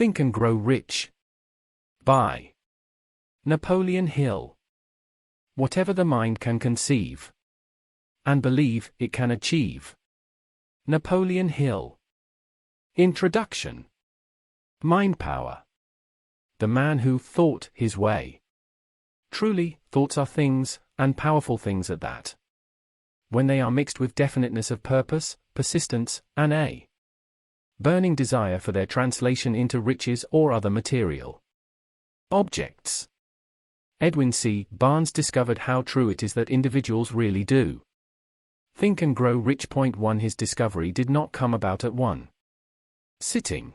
Think and Grow Rich. By Napoleon Hill. Whatever the mind can conceive and believe, it can achieve. Napoleon Hill. Introduction. Mind power. The man who thought his way. Truly, thoughts are things, and powerful things at that. When they are mixed with definiteness of purpose, persistence, and a burning desire for their translation into riches or other material objects. Edwin C. Barnes discovered how true it is that individuals really do think and grow rich. Point 1. His discovery did not come about at one sitting.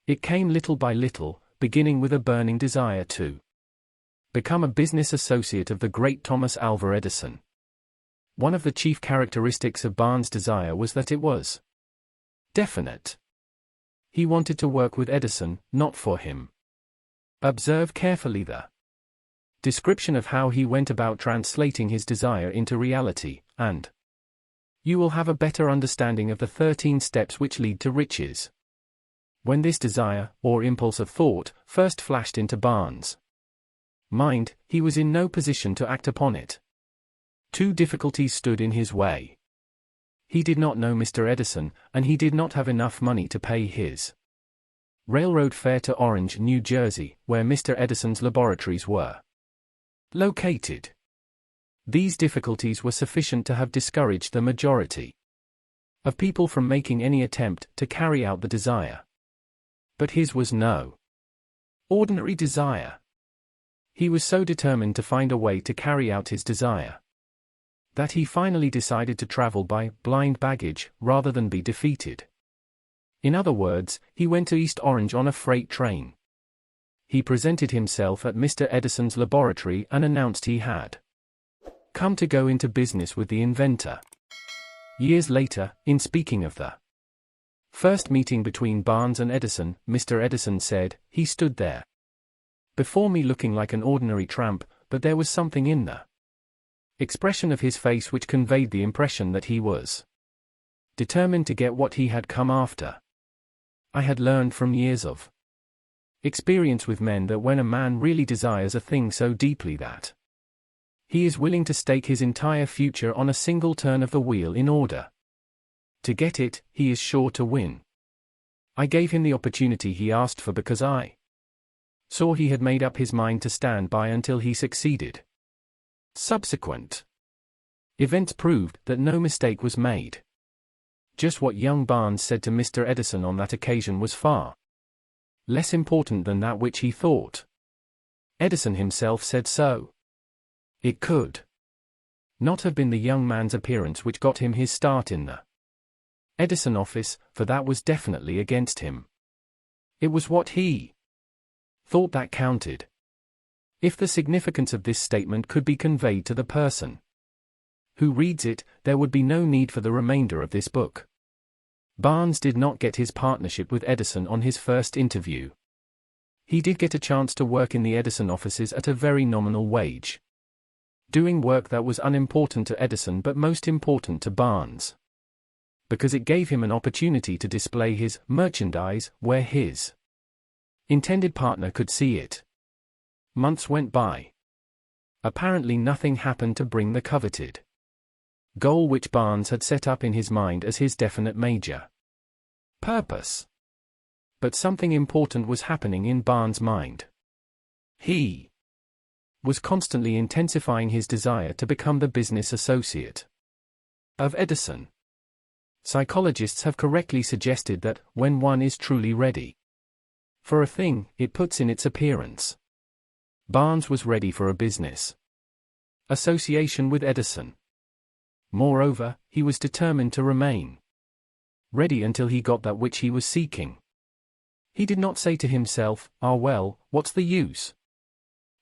It came little by little, beginning with a burning desire to become a business associate of the great Thomas Alva Edison. One of the chief characteristics of Barnes' desire was that it was definite. He wanted to work with Edison, not for him. Observe carefully the description of how he went about translating his desire into reality, and you will have a better understanding of the 13 steps which lead to riches. When this desire, or impulse of thought, first flashed into Barnes' mind, he was in no position to act upon it. Two difficulties stood in his way. He did not know Mr. Edison, and he did not have enough money to pay his railroad fare to Orange, New Jersey, where Mr. Edison's laboratories were located. These difficulties were sufficient to have discouraged the majority of people from making any attempt to carry out the desire. But his was no ordinary desire. He was so determined to find a way to carry out his desire that he finally decided to travel by blind baggage rather than be defeated. In other words, he went to East Orange on a freight train. He presented himself at Mr. Edison's laboratory and announced he had come to go into business with the inventor. Years later, in speaking of the first meeting between Barnes and Edison, Mr. Edison said, "He stood there before me looking like an ordinary tramp, but there was something in the expression of his face which conveyed the impression that he was determined to get what he had come after." I had learned from years of experience with men that when a man really desires a thing so deeply that he is willing to stake his entire future on a single turn of the wheel in order to get it, he is sure to win. I gave him the opportunity he asked for because I saw he had made up his mind to stand by until he succeeded. Subsequent events proved that no mistake was made. Just what young Barnes said to Mr. Edison on that occasion was far less important than that which he thought. Edison himself said so. It could not have been the young man's appearance which got him his start in the Edison office, for that was definitely against him. It was what he thought that counted. If the significance of this statement could be conveyed to the person who reads it, there would be no need for the remainder of this book. Barnes did not get his partnership with Edison on his first interview. He did get a chance to work in the Edison offices at a very nominal wage, doing work that was unimportant to Edison but most important to Barnes, because it gave him an opportunity to display his merchandise where his intended partner could see it. Months went by. Apparently nothing happened to bring the coveted goal which Barnes had set up in his mind as his definite major purpose. But something important was happening in Barnes' mind. He was constantly intensifying his desire to become the business associate of Edison. Psychologists have correctly suggested that, when one is truly ready for a thing, it puts in its appearance. Barnes was ready for a business association with Edison. Moreover, he was determined to remain ready until he got that which he was seeking. He did not say to himself, "Ah well, what's the use?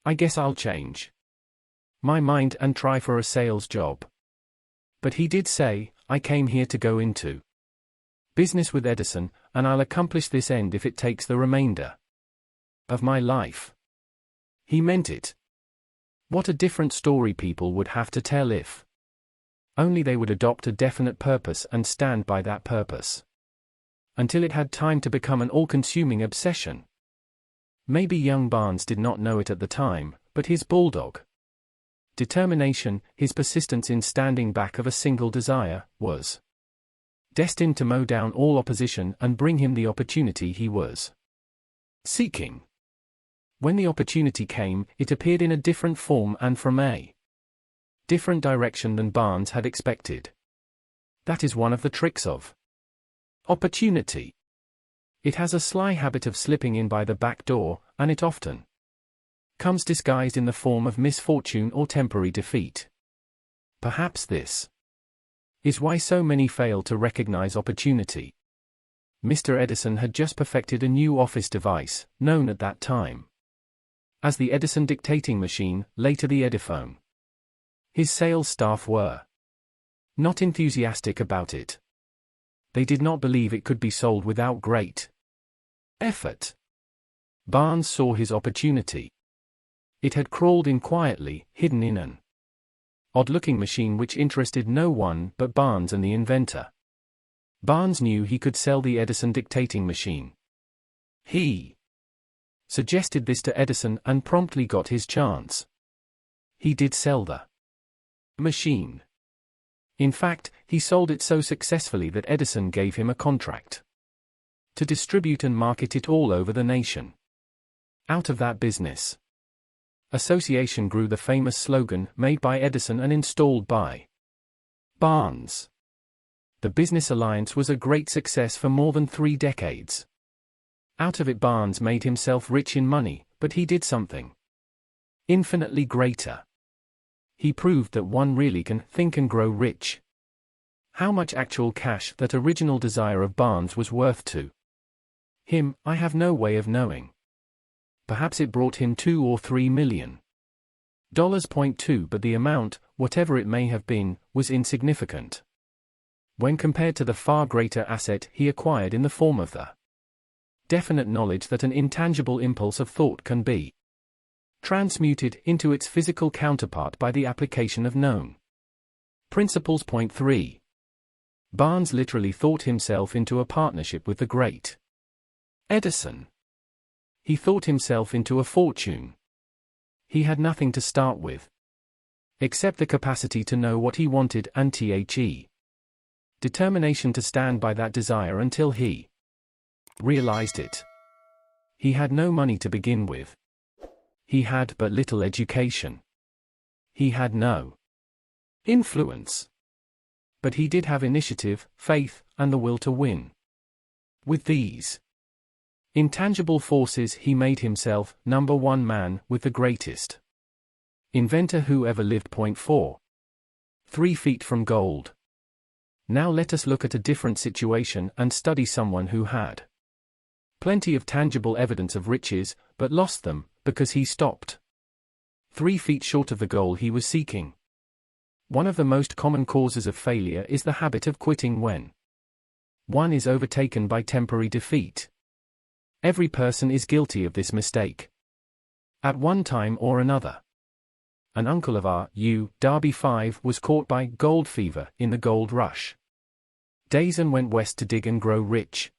I guess I'll change my mind and try for a sales job." But he did say, "I came here to go into business with Edison, and I'll accomplish this end if it takes the remainder of my life." He meant it. What a different story people would have to tell if only they would adopt a definite purpose and stand by that purpose. until it had time to become an all-consuming obsession. Maybe young Barnes did not know it at the time, but his bulldog determination, his persistence in standing back of a single desire, was destined to mow down all opposition and bring him the opportunity he was seeking. When the opportunity came, it appeared in a different form and from a different direction than Barnes had expected. That is one of the tricks of opportunity. It has a sly habit of slipping in by the back door, and it often comes disguised in the form of misfortune or temporary defeat. Perhaps this is why so many fail to recognize opportunity. Mr. Edison had just perfected a new office device, known at that time as the Edison dictating machine, later the Ediphone. His sales staff were not enthusiastic about it. They did not believe it could be sold without great effort. Barnes saw his opportunity. It had crawled in quietly, hidden in an odd-looking machine which interested no one but Barnes and the inventor. Barnes knew he could sell the Edison dictating machine. He suggested this to Edison and promptly got his chance. He did sell the machine. In fact, he sold it so successfully that Edison gave him a contract to distribute and market it all over the nation. Out of that business association grew the famous slogan made by Edison and installed by Barnes. The business alliance was a great success for more than 3 decades. Out of it Barnes made himself rich in money, but he did something infinitely greater. He proved that one really can think and grow rich. How much actual cash that original desire of Barnes was worth to him, I have no way of knowing. Perhaps it brought him $2 or $3 million. But the amount, whatever it may have been, was insignificant when compared to the far greater asset he acquired in the form of the definite knowledge that an intangible impulse of thought can be transmuted into its physical counterpart by the application of known principles. Point 3. Barnes literally thought himself into a partnership with the great Edison. He thought himself into a fortune. He had nothing to start with except the capacity to know what he wanted and determination to stand by that desire until he realized it. He had no money to begin with. He had but little education. He had no influence. But he did have initiative, faith, and the will to win. With these intangible forces he made himself #1 man with the greatest inventor who ever lived. Point 4. 3 feet from gold. Now let us look at a different situation and study someone who had plenty of tangible evidence of riches, but lost them, because he stopped 3 feet short of the goal he was seeking. One of the most common causes of failure is the habit of quitting when one is overtaken by temporary defeat. Every person is guilty of this mistake at one time or another. An uncle of R.U. Darby 5 was caught by gold fever in the gold rush days and went west to dig and grow rich.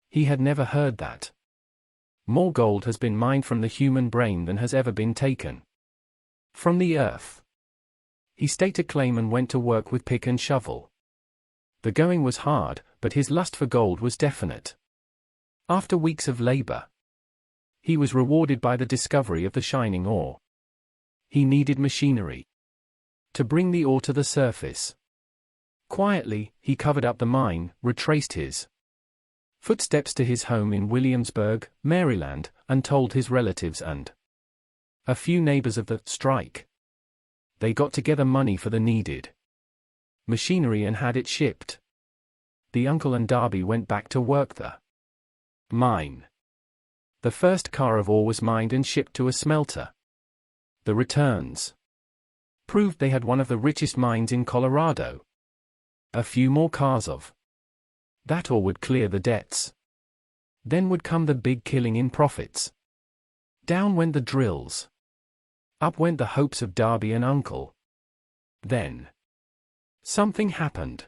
He had never heard that more gold has been mined from the human brain than has ever been taken from the earth. He staked a claim and went to work with pick and shovel. The going was hard, but his lust for gold was definite. After weeks of labor, he was rewarded by the discovery of the shining ore. He needed machinery to bring the ore to the surface. Quietly, he covered up the mine, retraced his footsteps to his home in Williamsburg, Maryland, and told his relatives and a few neighbors of the strike. They got together money for the needed machinery and had it shipped. The uncle and Darby went back to work the mine. The first car of ore was mined and shipped to a smelter. The returns proved they had one of the richest mines in Colorado. A few more cars of that ore would clear the debts. Then would come the big killing in profits. Down went the drills. Up went the hopes of Darby and uncle. Then something happened.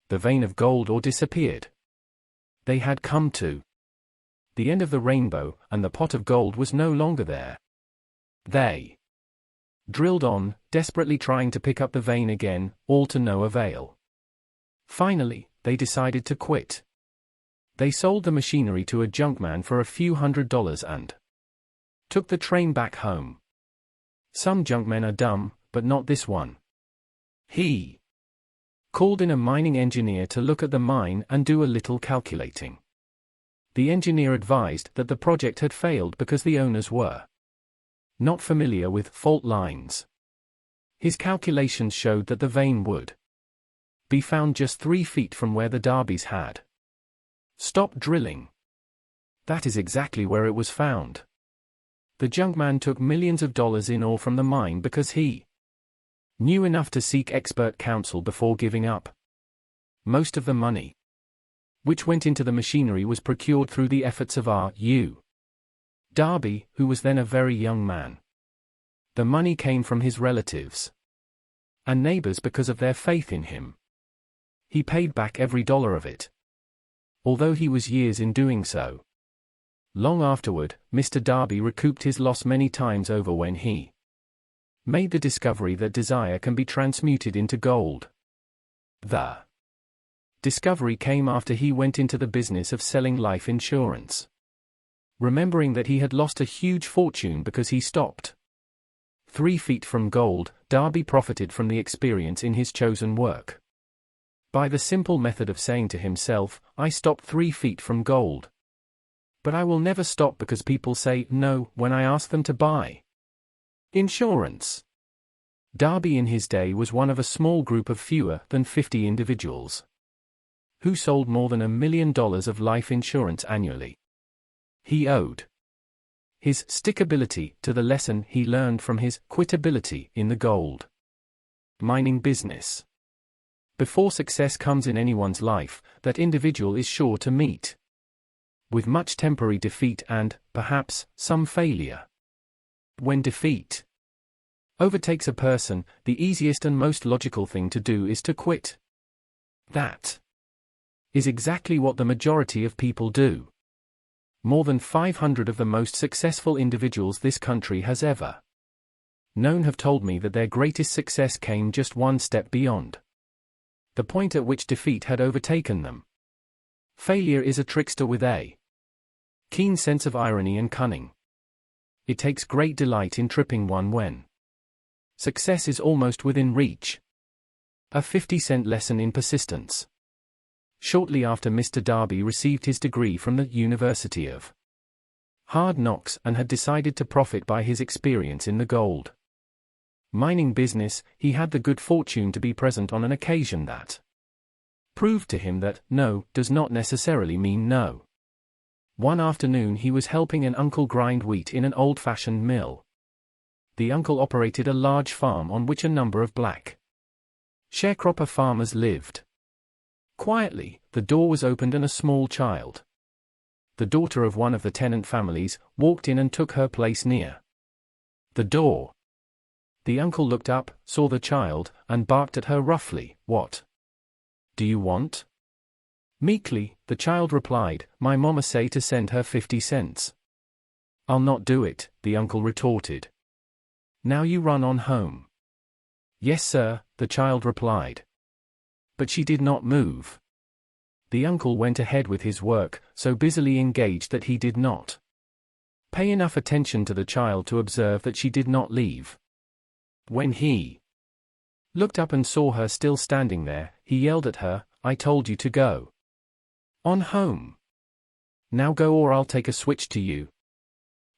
The vein of gold ore disappeared. They had come to the end of the rainbow, and the pot of gold was no longer there. They drilled on, desperately trying to pick up the vein again, all to no avail. Finally, they decided to quit. They sold the machinery to a junkman for a few $100s and took the train back home. Some junkmen are dumb, but not this one. He called in a mining engineer to look at the mine and do a little calculating. The engineer advised that the project had failed because the owners were not familiar with fault lines. His calculations showed that the vein would be found just 3 feet from where the Darbys had stopped drilling. That is exactly where it was found. The junkman took millions of dollars in ore from the mine because he knew enough to seek expert counsel before giving up. Most of the money which went into the machinery was procured through the efforts of R.U. Darby, who was then a very young man. The money came from his relatives and neighbors because of their faith in him. He paid back every dollar of it, although he was years in doing so. Long afterward, Mr. Darby recouped his loss many times over when he made the discovery that desire can be transmuted into gold. The discovery came after he went into the business of selling life insurance. Remembering that he had lost a huge fortune because he stopped 3 feet from gold, Darby profited from the experience in his chosen work. By the simple method of saying to himself, I stopped 3 feet from gold. But I will never stop because people say no when I ask them to buy insurance. Darby in his day was one of a small group of fewer than 50 individuals who sold more than $1 million of life insurance annually. He owed his stickability to the lesson he learned from his quitability in the gold mining business. Before success comes in anyone's life, that individual is sure to meet with much temporary defeat and, perhaps, some failure. When defeat overtakes a person, the easiest and most logical thing to do is to quit. That is exactly what the majority of people do. More than 500 of the most successful individuals this country has ever known have told me that their greatest success came just one step beyond the point at which defeat had overtaken them. Failure is a trickster with a keen sense of irony and cunning. It takes great delight in tripping one when success is almost within reach. A 50-cent lesson in persistence. Shortly after Mr. Darby received his degree from the University of Hard Knocks and had decided to profit by his experience in the gold mining business, he had the good fortune to be present on an occasion that proved to him that no does not necessarily mean no. One afternoon he was helping an uncle grind wheat in an old-fashioned mill. The uncle operated a large farm on which a number of black sharecropper farmers lived. Quietly, the door was opened and a small child, the daughter of one of the tenant families, walked in and took her place near the door. The uncle looked up, saw the child, and barked at her roughly, "What do you want?" Meekly, the child replied, "My mama say to send her 50 cents. "I'll not do it," the uncle retorted. "Now you run on home." "Yes, sir," the child replied. But she did not move. The uncle went ahead with his work, so busily engaged that he did not pay enough attention to the child to observe that she did not leave. When he looked up and saw her still standing there, he yelled at her, "I told you to go on home. Now go or I'll take a switch to you."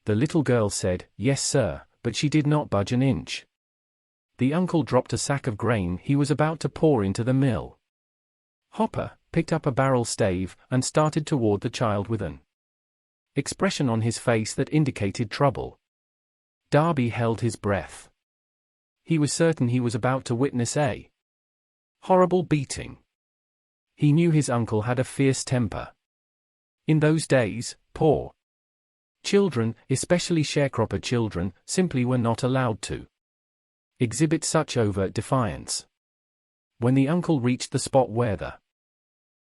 The little girl said, "Yes, sir," but she did not budge an inch. The uncle dropped a sack of grain he was about to pour into the mill. Hopper picked up a barrel stave and started toward the child with an expression on his face that indicated trouble. Darby held his breath. He was certain he was about to witness a horrible beating. He knew his uncle had a fierce temper. In those days, poor children, especially sharecropper children, simply were not allowed to exhibit such overt defiance. When the uncle reached the spot where the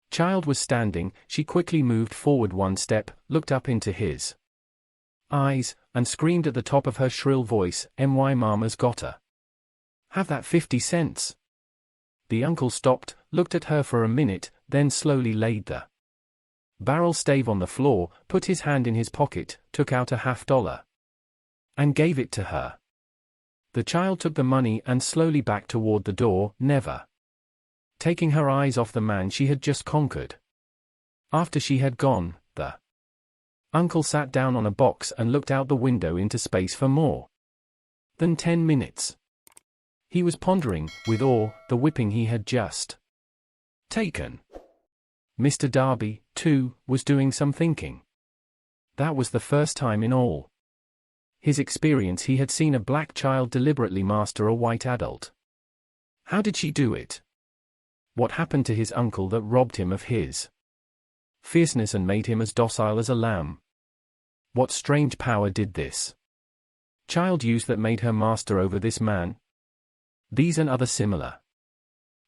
Child was standing. She quickly moved forward one step, looked up into his eyes, and screamed at the top of her shrill voice, "My mama's gotta have that 50 cents. The uncle stopped, looked at her for a minute, then slowly laid the barrel stave on the floor, put his hand in his pocket, took out a $50, and gave it to her. The child took the money and slowly backed toward the door, never taking her eyes off the man she had just conquered. After she had gone, the uncle sat down on a box and looked out the window into space for more than 10 minutes. He was pondering, with awe, the whipping he had just taken. Mr. Darby, too, was doing some thinking. That was the first time in all his experience he had seen a black child deliberately master a white adult. How did she do it? What happened to his uncle that robbed him of his fierceness and made him as docile as a lamb? What strange power did this child use that made her master over this man? These and other similar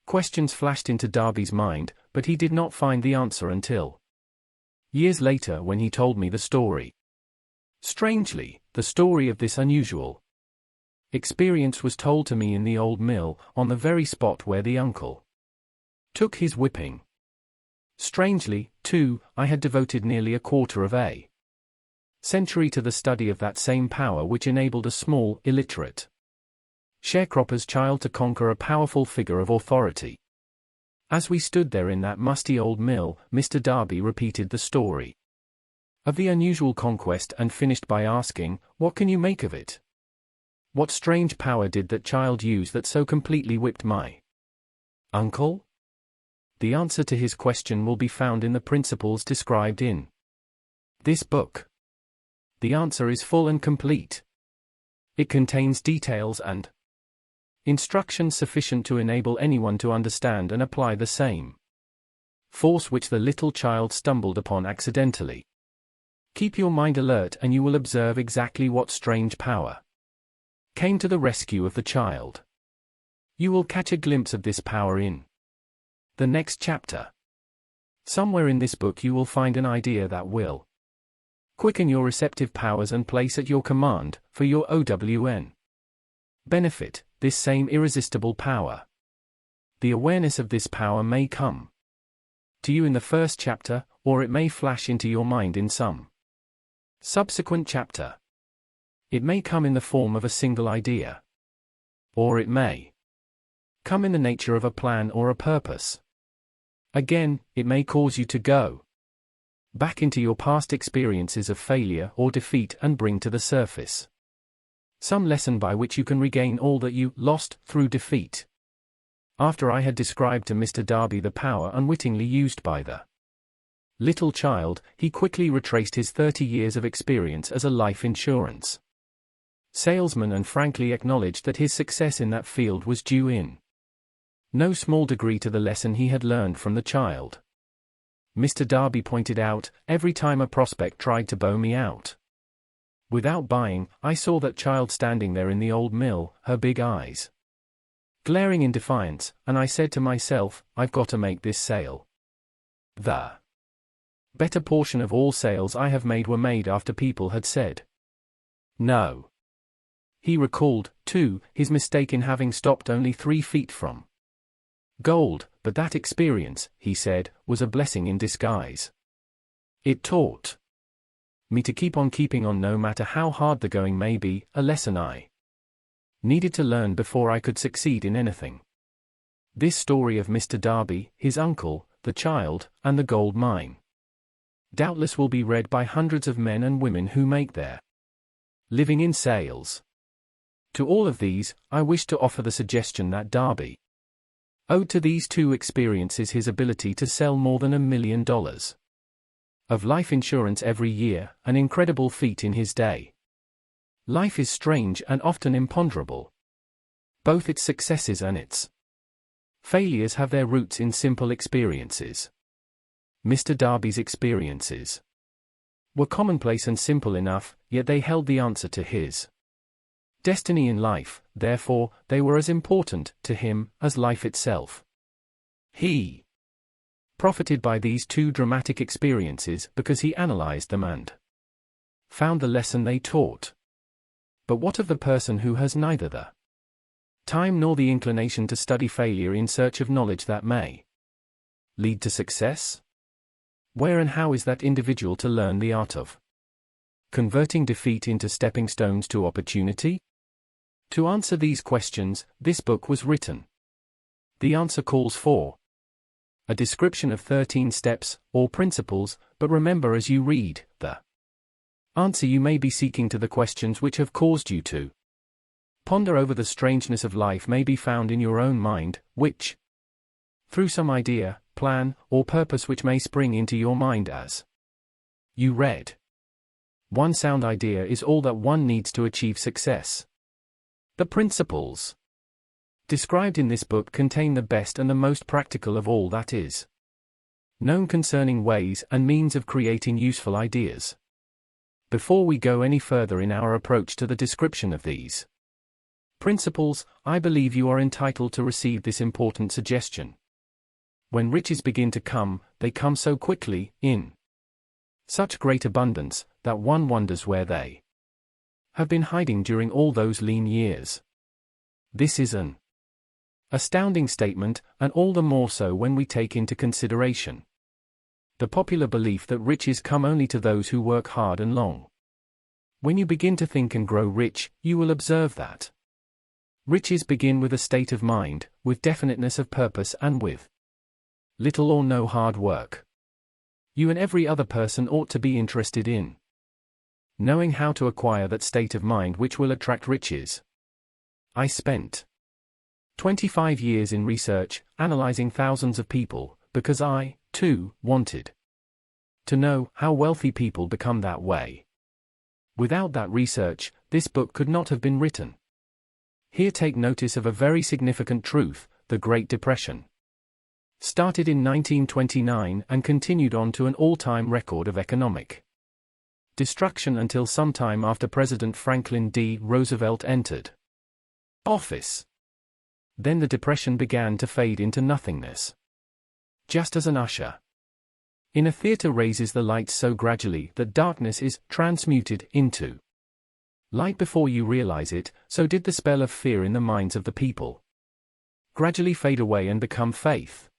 questions flashed into Darby's mind, but he did not find the answer until years later when he told me the story. Strangely, the story of this unusual experience was told to me in the old mill, on the very spot where the uncle took his whipping. Strangely, too, I had devoted nearly a quarter of a century to the study of that same power which enabled a small, illiterate sharecropper's child to conquer a powerful figure of authority. As we stood there in that musty old mill, Mr. Darby repeated the story of the unusual conquest and finished by asking, "What can you make of it? What strange power did that child use that so completely whipped my uncle?" The answer to his question will be found in the principles described in this book. The answer is full and complete. It contains details and instructions sufficient to enable anyone to understand and apply the same force which the little child stumbled upon accidentally. Keep your mind alert and you will observe exactly what strange power came to the rescue of the child. You will catch a glimpse of this power in the next chapter. Somewhere in this book you will find an idea that will quicken your receptive powers and place at your command, for your OWN benefit, this same irresistible power. The awareness of this power may come to you in the first chapter, or it may flash into your mind in some subsequent chapter. It may come in the form of a single idea. Or it may come in the nature of a plan or a purpose. Again, it may cause you to go back into your past experiences of failure or defeat and bring to the surface some lesson by which you can regain all that you lost through defeat. After I had described to Mr. Darby the power unwittingly used by the little child, he quickly retraced his 30 years of experience as a life insurance salesman and frankly acknowledged that his success in that field was due in no small degree to the lesson he had learned from the child. Mr. Darby pointed out, every time a prospect tried to bow me out without buying, I saw that child standing there in the old mill, her big eyes glaring in defiance, and I said to myself, I've got to make this sale. The better portion of all sales I have made were made after people had said no. He recalled, too, his mistake in having stopped only 3 feet from gold, but that experience, he said, was a blessing in disguise. It taught me to keep on keeping on no matter how hard the going may be, a lesson I needed to learn before I could succeed in anything. This story of Mr. Darby, his uncle, the child, and the gold mine doubtless will be read by hundreds of men and women who make their living in sales. To all of these, I wish to offer the suggestion that Darby owed to these 2 experiences his ability to sell more than $1 million of life insurance every year, an incredible feat in his day. Life is strange and often imponderable. Both its successes and its failures have their roots in simple experiences. Mr. Darby's experiences were commonplace and simple enough, yet they held the answer to his destiny in life, therefore, they were as important to him as life itself. He profited by these two dramatic experiences because he analyzed them and found the lesson they taught. But what of the person who has neither the time nor the inclination to study failure in search of knowledge that may lead to success? Where and how is that individual to learn the art of converting defeat into stepping stones to opportunity? To answer these questions, this book was written. The answer calls for a description of 13 steps, or principles, but remember as you read the answer you may be seeking to the questions which have caused you to ponder over the strangeness of life may be found in your own mind, which, through some idea, plan, or purpose which may spring into your mind as you read. One sound idea is all that one needs to achieve success. The principles described in this book contain the best and the most practical of all that is known concerning ways and means of creating useful ideas. Before we go any further in our approach to the description of these principles, I believe you are entitled to receive this important suggestion. When riches begin to come, they come so quickly, in such great abundance, that one wonders where they have been hiding during all those lean years. This is an astounding statement, and all the more so when we take into consideration the popular belief that riches come only to those who work hard and long. When you begin to think and grow rich, you will observe that riches begin with a state of mind, with definiteness of purpose and with little or no hard work. You and every other person ought to be interested in knowing how to acquire that state of mind which will attract riches. I spent 25 years in research, analyzing thousands of people, because I, too, wanted to know how wealthy people become that way. Without that research, this book could not have been written. Here take notice of a very significant truth: the Great Depression started in 1929 and continued on to an all-time record of economic destruction until sometime after President Franklin D. Roosevelt entered office. Then the depression began to fade into nothingness. Just as an usher in a theater raises the lights so gradually that darkness is transmuted into light before you realize it, so did the spell of fear in the minds of the people gradually fade away and become faith.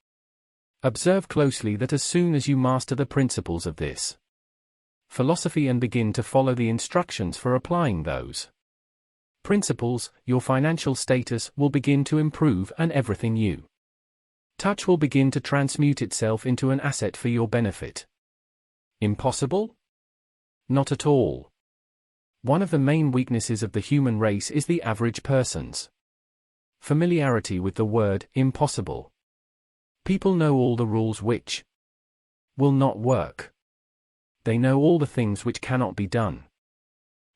Observe closely that as soon as you master the principles of this philosophy and begin to follow the instructions for applying those principles, your financial status will begin to improve and everything you touch will begin to transmute itself into an asset for your benefit. Impossible? Not at all. One of the main weaknesses of the human race is the average person's familiarity with the word impossible. People know all the rules which will not work. They know all the things which cannot be done.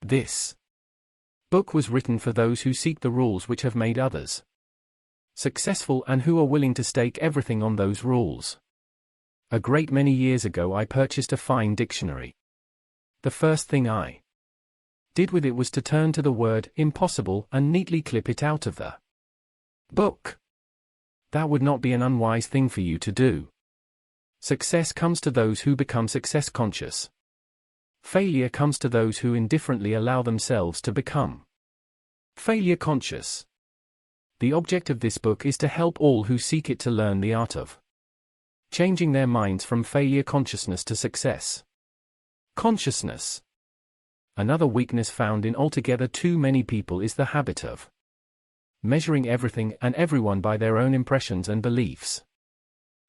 This book was written for those who seek the rules which have made others successful and who are willing to stake everything on those rules. A great many years ago I purchased a fine dictionary. The first thing I did with it was to turn to the word impossible and neatly clip it out of the book. That would not be an unwise thing for you to do. Success comes to those who become success conscious. Failure comes to those who indifferently allow themselves to become failure conscious. The object of this book is to help all who seek it to learn the art of changing their minds from failure consciousness to success consciousness. Another weakness found in altogether too many people is the habit of measuring everything and everyone by their own impressions and beliefs.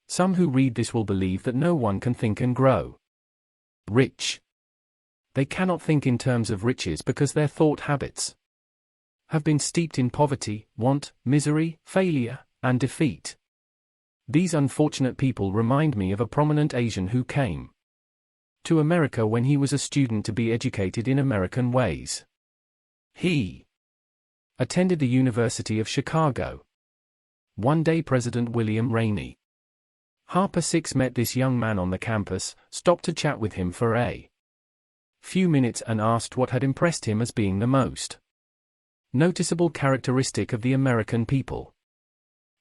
Some who read this will believe that no one can think and grow rich. They cannot think in terms of riches because their thought habits have been steeped in poverty, want, misery, failure, and defeat. These unfortunate people remind me of a prominent Asian who came to America when he was a student to be educated in American ways. He attended the University of Chicago. One day President William Rainey Harper VI met this young man on the campus, stopped to chat with him for a few minutes and asked what had impressed him as being the most noticeable characteristic of the American people.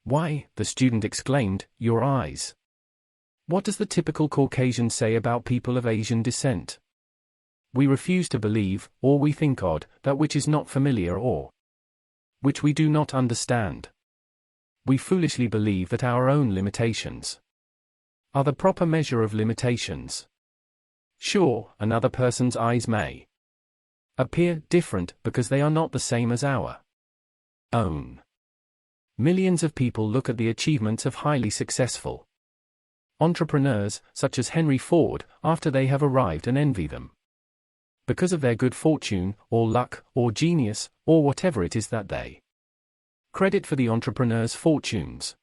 "Why," the student exclaimed, "your eyes. What does the typical Caucasian say about people of Asian descent? We refuse to believe, or we think odd, that which is not familiar or which we do not understand. We foolishly believe that our own limitations are the proper measure of limitations. Sure, another person's eyes may appear different because they are not the same as our own. Millions of people look at the achievements of highly successful entrepreneurs, such as Henry Ford, after they have arrived and envy them because of their good fortune, or luck, or genius, or whatever it is that they credit for the entrepreneur's fortunes.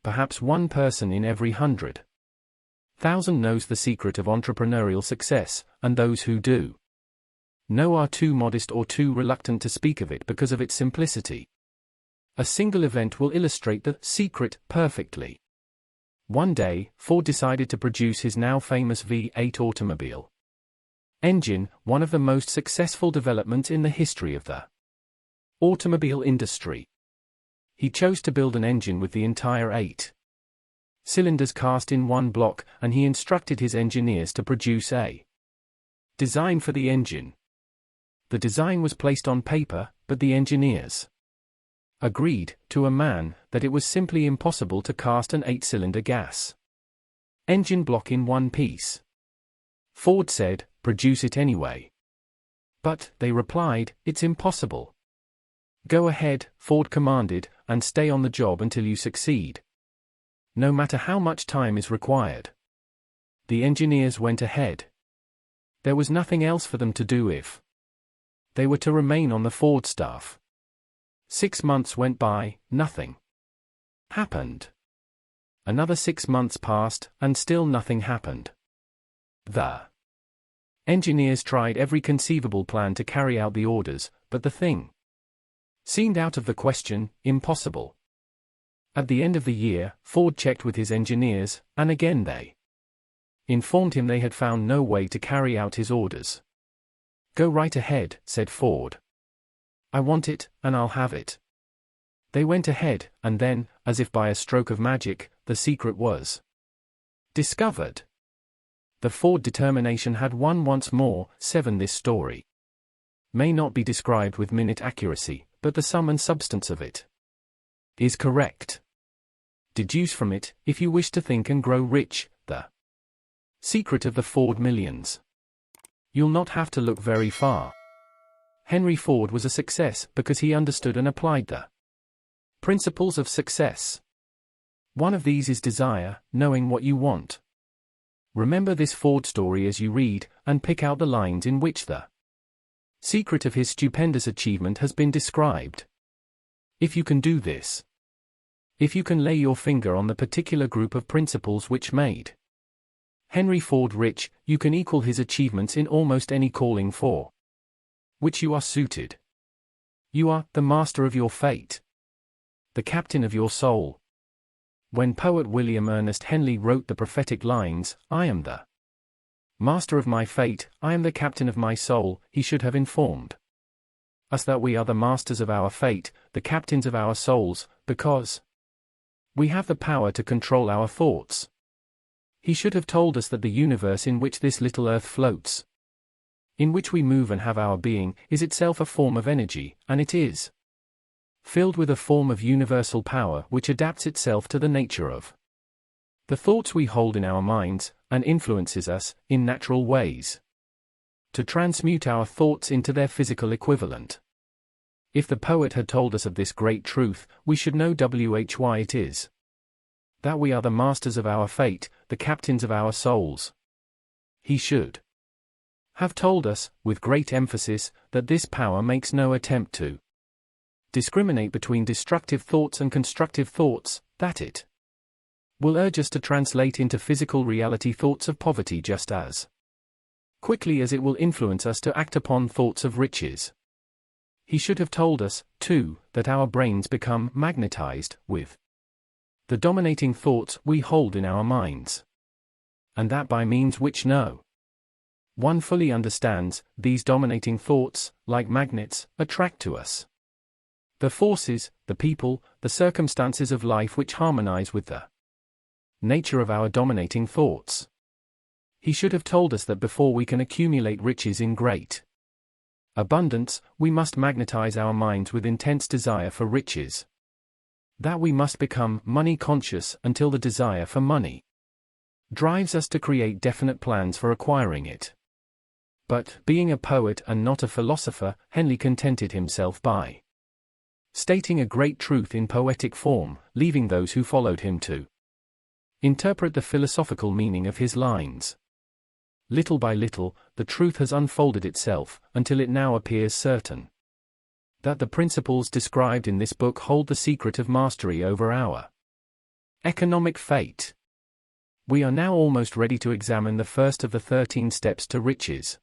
Perhaps one person in every 100,000 knows the secret of entrepreneurial success, and those who do know are too modest or too reluctant to speak of it because of its simplicity. A single event will illustrate the secret perfectly. One day, Ford decided to produce his now famous V8 automobile engine, one of the most successful developments in the history of the automobile industry. He chose to build an engine with the entire 8 cylinders cast in one block, and he instructed his engineers to produce a design for the engine. The design was placed on paper, but the engineers agreed, to a man, that it was simply impossible to cast an 8-cylinder gas engine block in one piece. Ford said, "Produce it anyway." But, they replied, "It's impossible." "Go ahead," Ford commanded, "and stay on the job until you succeed, no matter how much time is required." The engineers went ahead. There was nothing else for them to do if they were to remain on the Ford staff. 6 months went by, nothing happened. Another 6 months passed, and still nothing happened. The engineers tried every conceivable plan to carry out the orders, but the thing seemed out of the question, impossible. At the end of the year, Ford checked with his engineers, and again they informed him they had found no way to carry out his orders. "Go right ahead," said Ford. "I want it, and I'll have it." They went ahead, and then, as if by a stroke of magic, the secret was discovered. The Ford determination had won once more. 7 This story may not be described with minute accuracy, but the sum and substance of it is correct. Deduce from it, if you wish to think and grow rich, the secret of the Ford millions. You'll not have to look very far. Henry Ford was a success because he understood and applied the principles of success. One of these is desire, knowing what you want. Remember this Ford story as you read, and pick out the lines in which the secret of his stupendous achievement has been described. If you can do this, if you can lay your finger on the particular group of principles which made Henry Ford rich, you can equal his achievements in almost any calling for which you are suited. You are the master of your fate, the captain of your soul. When poet William Ernest Henley wrote the prophetic lines, "I am the master of my fate, I am the captain of my soul," he should have informed us that we are the masters of our fate, the captains of our souls, because we have the power to control our thoughts. He should have told us that the universe in which this little earth floats, in which we move and have our being, is itself a form of energy, and it is filled with a form of universal power which adapts itself to the nature of the thoughts we hold in our minds, and influences us, in natural ways, to transmute our thoughts into their physical equivalent. If the poet had told us of this great truth, we should know why it is that we are the masters of our fate, the captains of our souls. He should have told us, with great emphasis, that this power makes no attempt to discriminate between destructive thoughts and constructive thoughts, that it will urge us to translate into physical reality thoughts of poverty just as quickly as it will influence us to act upon thoughts of riches. He should have told us, too, that our brains become magnetized with the dominating thoughts we hold in our minds, and that by means which no one fully understands, these dominating thoughts, like magnets, attract to us the forces, the people, the circumstances of life which harmonize with the Nature of our dominating thoughts. He should have told us that before we can accumulate riches in great abundance, we must magnetize our minds with intense desire for riches. That we must become money conscious until the desire for money drives us to create definite plans for acquiring it. But, being a poet and not a philosopher, Henley contented himself by stating a great truth in poetic form, leaving those who followed him to interpret the philosophical meaning of his lines. Little by little, the truth has unfolded itself, until it now appears certain that the principles described in this book hold the secret of mastery over our economic fate. We are now almost ready to examine the first of the 13 steps to riches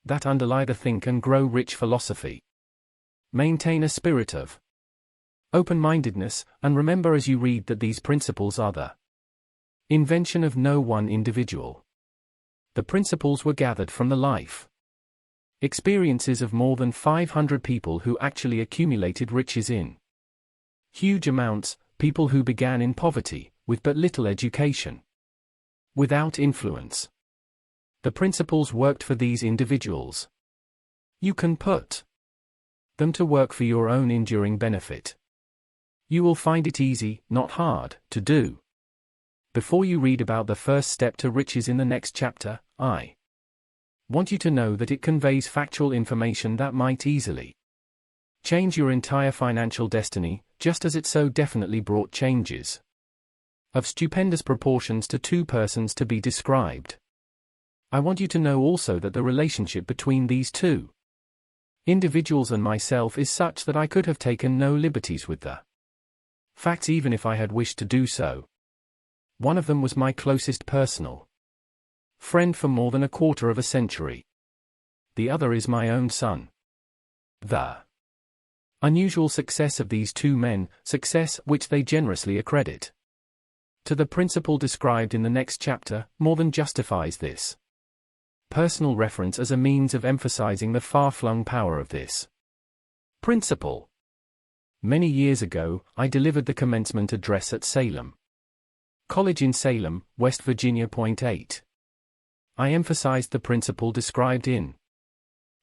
that underlie the Think and Grow Rich philosophy. Maintain a spirit of open-mindedness, and remember as you read that these principles are the invention of no one individual. The principles were gathered from the life experiences of more than 500 people who actually accumulated riches in huge amounts, people who began in poverty, with but little education, without influence. The principles worked for these individuals. You can put them to work for your own enduring benefit. You will find it easy, not hard, to do. Before you read about the first step to riches in the next chapter, I want you to know that it conveys factual information that might easily change your entire financial destiny, just as it so definitely brought changes of stupendous proportions to two persons to be described. I want you to know also that the relationship between these two individuals and myself is such that I could have taken no liberties with the facts even if I had wished to do so. One of them was my closest personal friend for more than a quarter of a century. The other is my own son. The unusual success of these two men, success which they generously accredit to the principle described in the next chapter, more than justifies this personal reference as a means of emphasizing the far-flung power of this principle. Many years ago, I delivered the commencement address at Salem College in Salem, West Virginia. 8. I emphasized the principle described in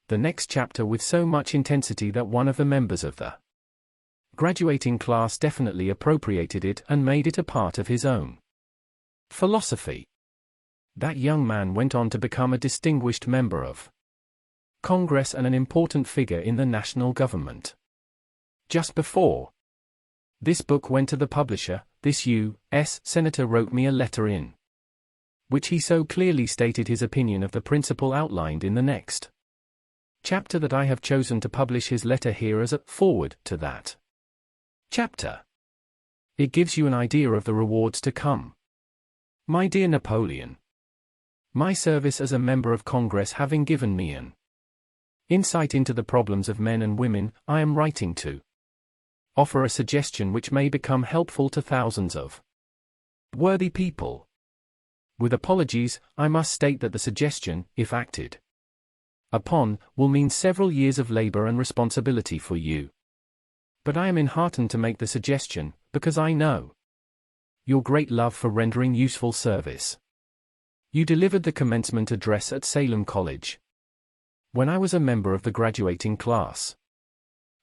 the next chapter with so much intensity that one of the members of the graduating class definitely appropriated it and made it a part of his own philosophy. That young man went on to become a distinguished member of Congress and an important figure in the national government. Just before this book went to the publisher, this U.S. Senator wrote me a letter in which he so clearly stated his opinion of the principle outlined in the next chapter that I have chosen to publish his letter here as a foreword to that chapter. It gives you an idea of the rewards to come. My dear Napoleon, my service as a member of Congress having given me an insight into the problems of men and women, I am writing to offer a suggestion which may become helpful to thousands of worthy people. With apologies, I must state that the suggestion, if acted upon, will mean several years of labor and responsibility for you. But I am enheartened to make the suggestion, because I know your great love for rendering useful service. You delivered the commencement address at Salem College when I was a member of the graduating class.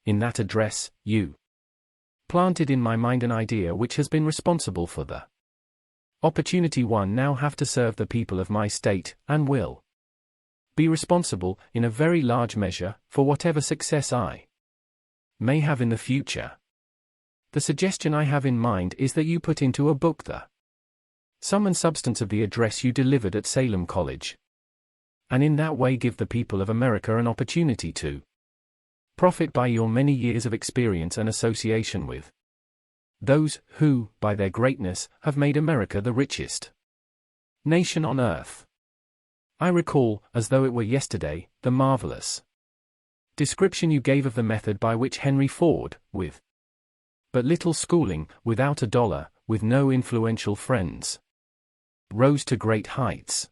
In that address, you planted in my mind an idea which has been responsible for the opportunity one now have to serve the people of my state, and will be responsible, in a very large measure, for whatever success I may have in the future. The suggestion I have in mind is that you put into a book the sum and substance of the address you delivered at Salem College, and in that way give the people of America an opportunity to profit by your many years of experience and association with those who, by their greatness, have made America the richest nation on earth. I recall, as though it were yesterday, the marvelous description you gave of the method by which Henry Ford, with but little schooling, without a dollar, with no influential friends, rose to great heights.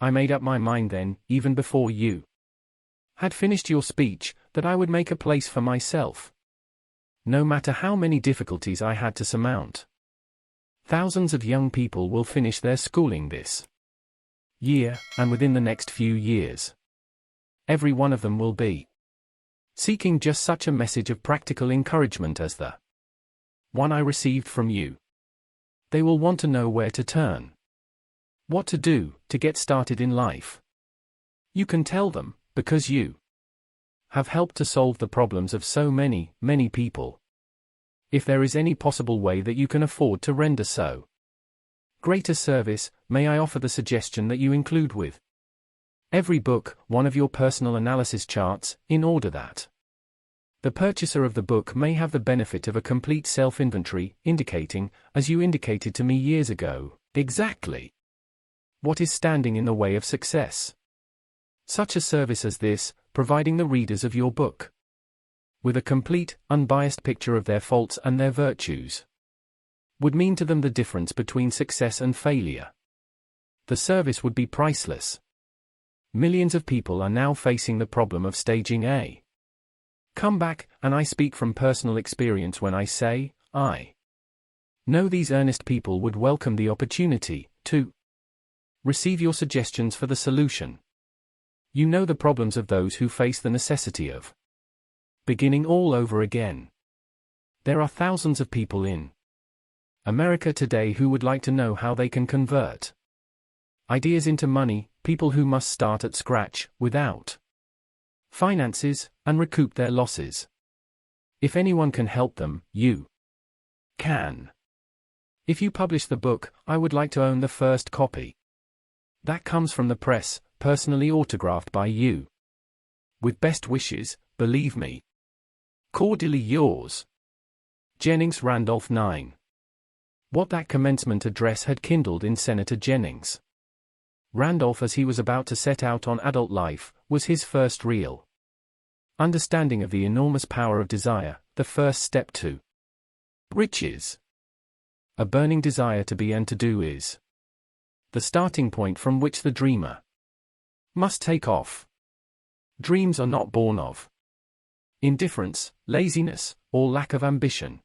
I made up my mind then, even before you had finished your speech, that I would make a place for myself, no matter how many difficulties I had to surmount. Thousands of young people will finish their schooling this year, and within the next few years. Every one of them will be seeking just such a message of practical encouragement as the one I received from you. They will want to know where to turn, what to do, to get started in life. You can tell them, because you have helped to solve the problems of so many, many people. If there is any possible way that you can afford to render so great a service, may I offer the suggestion that you include with every book one of your personal analysis charts, in order that the purchaser of the book may have the benefit of a complete self-inventory, indicating, as you indicated to me years ago, exactly what is standing in the way of success. Such a service as this, providing the readers of your book with a complete, unbiased picture of their faults and their virtues, would mean to them the difference between success and failure. The service would be priceless. Millions of people are now facing the problem of staging a comeback, and I speak from personal experience when I say, I know these earnest people would welcome the opportunity to receive your suggestions for the solution. You know the problems of those who face the necessity of beginning all over again. There are thousands of people in America today who would like to know how they can convert ideas into money, people who must start at scratch, without finances, and recoup their losses. If anyone can help them, you can. If you publish the book, I would like to own the first copy. That comes from the press, personally autographed by you. With best wishes, believe me. Cordially yours, Jennings Randolph. 9. What that commencement address had kindled in Senator Jennings Randolph as he was about to set out on adult life, was his first real understanding of the enormous power of desire, the first step to riches. A burning desire to be and to do is the starting point from which the dreamer must take off. Dreams are not born of indifference, laziness, or lack of ambition.